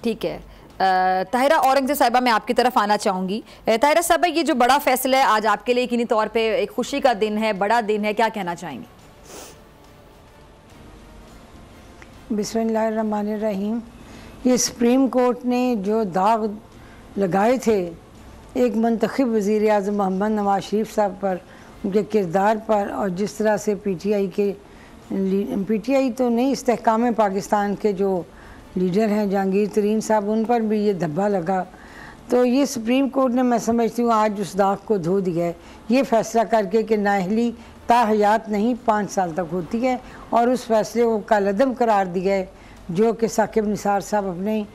ठीक है, ताहिरा औरंगजेब साहिबा, मैं आपकी तरफ आना चाहूँगी। ताहिरा साहिबा, ये जो बड़ा फैसला है आज आपके लिए यकीनी तौर पे एक खुशी का दिन है, बड़ा दिन है, क्या कहना चाहेंगे? बिस्मिल्लाहिर्रहमानिर्रहीम। ये सुप्रीम कोर्ट ने जो दाग लगाए थे एक मुंतखब वज़ीर आज़म मोहम्मद नवाज शरीफ साहब पर, उनके किरदार पर, और जिस तरह से पीटीआई तो नहीं, इस्तेहकाम पाकिस्तान के जो लीडर हैं जहांगीर तरीन साहब, उन पर भी ये धब्बा लगा, तो ये सुप्रीम कोर्ट ने, मैं समझती हूँ, आज उस दाग को धो दिया है ये फ़ैसला करके कि नाअहली ताहयात नहीं 5 साल तक होती है, और उस फैसले को कालअदम करार दिया है जो कि साकिब निसार साहब अपनी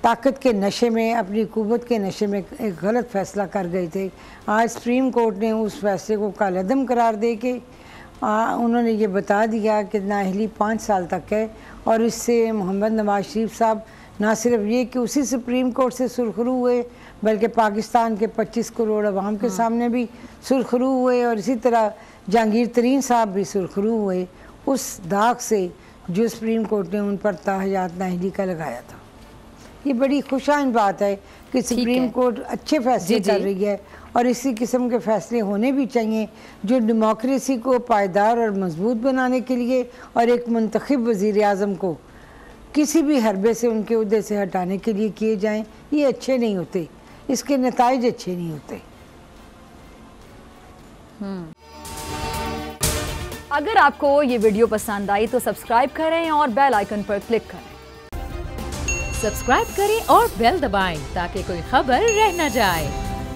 ताकत के नशे में, अपनी क़ुव्वत के नशे में एक गलत फ़ैसला कर गए थे। आज सुप्रीम कोर्ट ने उस फैसले को कालअदम करार दे के उन्होंने ये बता दिया कि नाअहली 5 साल तक है, और इससे मोहम्मद नवाज शरीफ साहब ना सिर्फ ये कि उसी सुप्रीम कोर्ट से सुरखरू हुए, बल्कि पाकिस्तान के 25 करोड़ अवाम के सामने भी सुरखरू हुए, और इसी तरह जहांगीर तरीन साहब भी सुरखरू हुए उस दाग से जो सुप्रीम कोर्ट ने उन पर ताहयात नाअहली का लगाया था। ये बड़ी खुशाइन बात है कि सुप्रीम कोर्ट अच्छे फैसले कर रही है, और इसी किस्म के फैसले होने भी चाहिए जो डेमोक्रेसी को पायदार और मजबूत बनाने के लिए, और एक मुंतखब वज़ीर आज़म को किसी भी हरबे से उनके उहदे से हटाने के लिए किए जाएं। ये अच्छे नहीं होते, इसके नताइज अच्छे नहीं होते। अगर आपको ये वीडियो पसंद आई तो सब्सक्राइब करें और बेल आइकन पर क्लिक करें। सब्सक्राइब करें और बेल दबाएं ताकि कोई खबर रह न जाए।